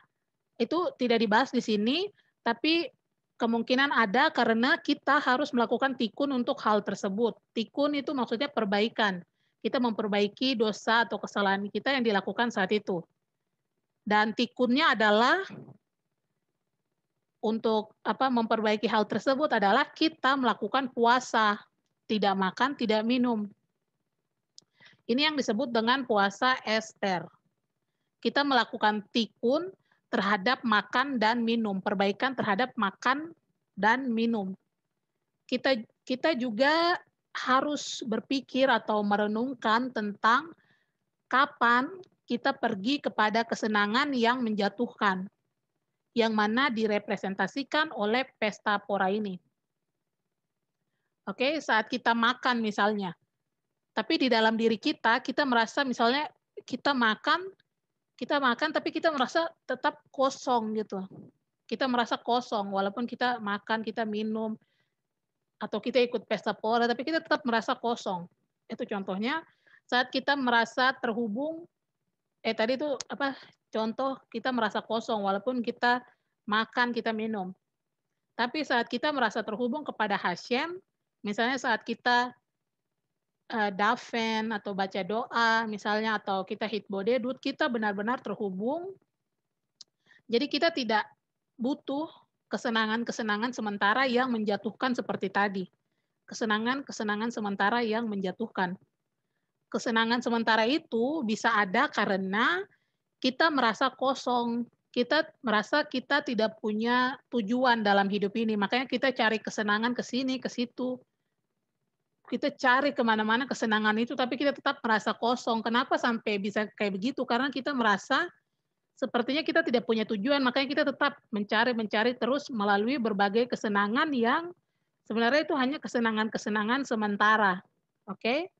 itu tidak dibahas di sini, tapi kemungkinan ada karena kita harus melakukan tikun untuk hal tersebut. Tikun itu maksudnya perbaikan. Kita memperbaiki dosa atau kesalahan kita yang dilakukan saat itu. Dan tikunnya adalah untuk memperbaiki hal tersebut adalah kita melakukan puasa, tidak makan, tidak minum. Ini yang disebut dengan puasa Ester. Kita melakukan tikun terhadap makan dan minum, perbaikan terhadap makan dan minum. Kita juga harus berpikir atau merenungkan tentang kapan kita pergi kepada kesenangan yang menjatuhkan, yang mana direpresentasikan oleh pesta pora ini. Oke, saat kita makan misalnya, tapi di dalam diri kita merasa misalnya kita makan tapi kita merasa tetap kosong gitu. Kita merasa kosong walaupun kita makan, kita minum, atau kita ikut pesta pora, tapi kita tetap merasa kosong. Itu contohnya saat kita merasa terhubung, tadi itu contoh kita merasa kosong walaupun kita makan, kita minum. Tapi saat kita merasa terhubung kepada Hashem, misalnya saat kita daven atau baca doa misalnya, atau kita hitbodedut, kita benar-benar terhubung. Jadi kita tidak butuh kesenangan-kesenangan sementara yang menjatuhkan seperti tadi. Kesenangan-kesenangan sementara yang menjatuhkan. Kesenangan sementara itu bisa ada karena kita merasa kosong. Kita merasa kita tidak punya tujuan dalam hidup ini. Makanya kita cari kesenangan ke sini, ke situ. Kita cari kemana-mana kesenangan itu, tapi kita tetap merasa kosong. Kenapa sampai bisa kayak begitu? Karena kita merasa sepertinya kita tidak punya tujuan, makanya kita tetap mencari terus melalui berbagai kesenangan yang sebenarnya itu hanya kesenangan-kesenangan sementara. Oke?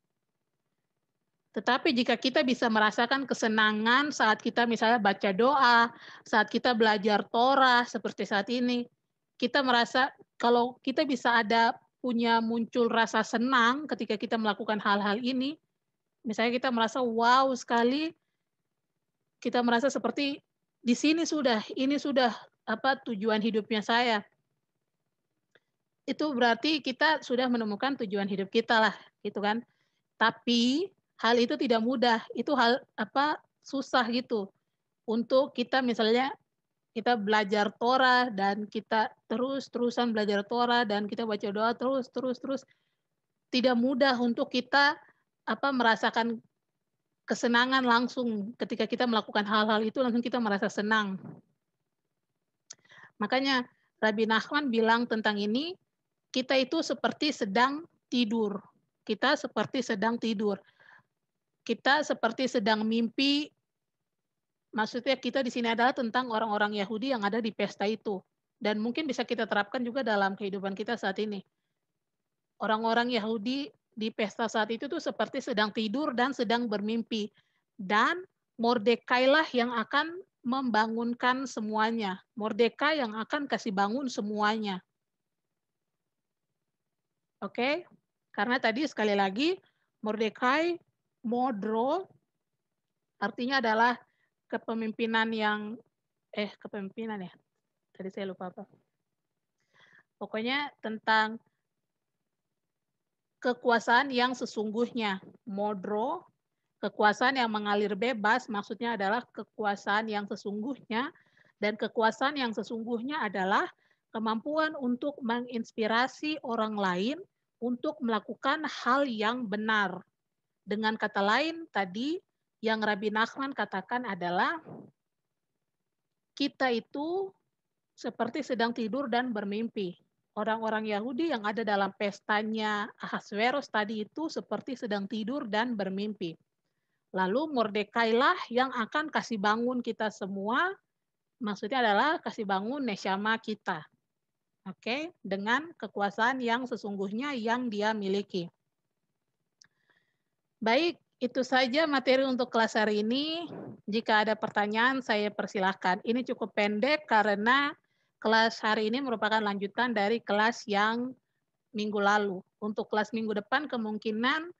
Tetapi jika kita bisa merasakan kesenangan saat kita misalnya baca doa, saat kita belajar Torah seperti saat ini, kita merasa kalau kita bisa punya muncul rasa senang ketika kita melakukan hal-hal ini, misalnya kita merasa wow sekali, kita merasa seperti di sini ini sudah tujuan hidupnya saya. Itu berarti kita sudah menemukan tujuan hidup kita lah, gitu kan. Tapi hal itu tidak mudah, itu hal susah gitu. Untuk kita misalnya kita belajar Torah dan kita terus-terusan belajar Torah dan kita baca doa terus. Tidak mudah untuk kita merasakan kesenangan langsung ketika kita melakukan hal-hal itu, langsung kita merasa senang. Makanya Rabbi Nachman bilang tentang ini, kita itu seperti sedang tidur. Kita seperti sedang tidur. Kita seperti sedang mimpi. Maksudnya kita di sini adalah tentang orang-orang Yahudi yang ada di pesta itu. Dan mungkin bisa kita terapkan juga dalam kehidupan kita saat ini. Orang-orang Yahudi di pesta saat itu tuh seperti sedang tidur dan sedang bermimpi. Dan Mordekai lah yang akan membangunkan semuanya. Mordekai yang akan kasih bangun semuanya. Oke? Karena tadi sekali lagi, Mordekai, Modro, artinya adalah kepemimpinan yang kepemimpinan ya. Tadi saya lupa apa. Pokoknya tentang kekuasaan yang sesungguhnya. Modro, kekuasaan yang mengalir bebas, maksudnya adalah kekuasaan yang sesungguhnya. Dan kekuasaan yang sesungguhnya adalah kemampuan untuk menginspirasi orang lain untuk melakukan hal yang benar. Dengan kata lain, tadi yang Rabbi Nachman katakan adalah kita itu seperti sedang tidur dan bermimpi. Orang-orang Yahudi yang ada dalam pestanya Ahasveros tadi itu seperti sedang tidur dan bermimpi. Lalu Mordekai lah yang akan kasih bangun kita semua, maksudnya adalah kasih bangun neshama kita. Oke, dengan kekuasaan yang sesungguhnya yang dia miliki. Baik, itu saja materi untuk kelas hari ini. Jika ada pertanyaan, saya persilahkan. Ini cukup pendek karena kelas hari ini merupakan lanjutan dari kelas yang minggu lalu. Untuk kelas minggu depan kemungkinan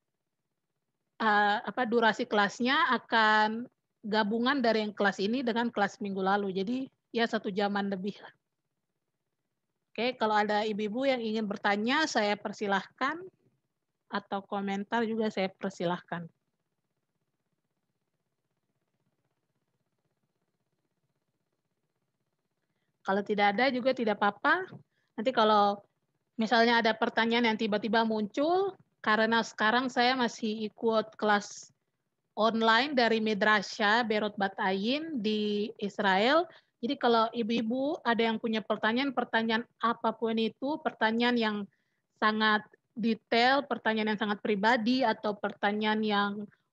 durasi kelasnya akan gabungan dari yang kelas ini dengan kelas minggu lalu. Jadi ya 1 jaman lebih. Oke, kalau ada ibu-ibu yang ingin bertanya, saya persilahkan. Atau komentar juga saya persilahkan. Kalau tidak ada juga tidak apa-apa. Nanti kalau misalnya ada pertanyaan yang tiba-tiba muncul, karena sekarang saya masih ikut kelas online dari Midrasya Berot Bat Ayin di Israel. Jadi kalau ibu-ibu ada yang punya pertanyaan apapun itu, pertanyaan yang sangat detail, pertanyaan yang sangat pribadi, atau pertanyaan yang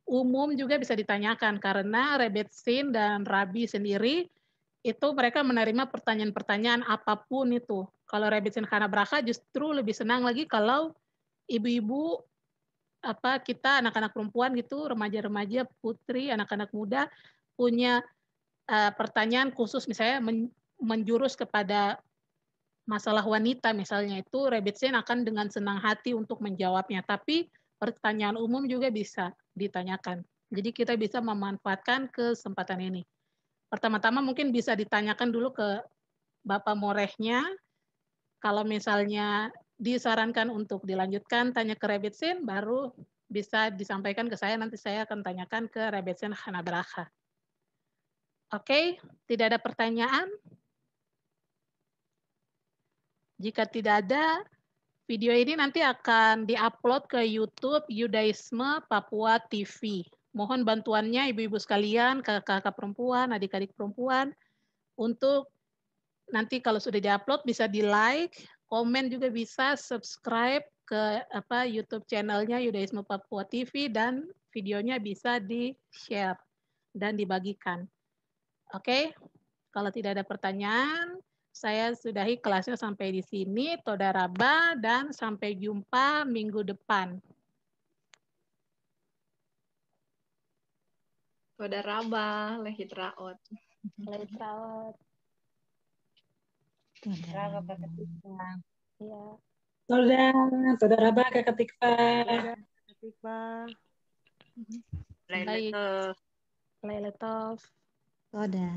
umum juga bisa ditanyakan. Karena Rebet Sin dan Rabi sendiri, itu mereka menerima pertanyaan-pertanyaan apapun itu. Kalau Rebet Sin Khana Bracha justru lebih senang lagi kalau ibu-ibu kita anak-anak perempuan gitu, remaja-remaja, putri, anak-anak muda punya pertanyaan khusus misalnya menjurus kepada masalah wanita misalnya, itu Rebet Sin akan dengan senang hati untuk menjawabnya. Tapi pertanyaan umum juga bisa ditanyakan. Jadi kita bisa memanfaatkan kesempatan ini. Pertama-tama mungkin bisa ditanyakan dulu ke Bapak Morehnya. Kalau misalnya disarankan untuk dilanjutkan, tanya ke Rebet Sin, baru bisa disampaikan ke saya, nanti saya akan tanyakan ke Rebet Sin Khana Bracha. Oke, tidak ada pertanyaan? Jika tidak ada, video ini nanti akan diupload ke YouTube Yudaisme Papua TV. Mohon bantuannya ibu-ibu sekalian, kakak-kakak perempuan, adik-adik perempuan, untuk nanti kalau sudah diupload bisa di-like, komen juga bisa, subscribe ke YouTube channelnya Yudaisme Papua TV, dan videonya bisa di-share dan dibagikan. Oke, kalau tidak ada pertanyaan, saya sudahi kelasnya sampai di sini. Toda Raba, dan sampai jumpa minggu depan. Toda Raba, Lehitraot. Lehitraot. Raba Kakak Tikva. Ya. Toda Raba Kakak Tikva. Baik. Laila Tov. Toda.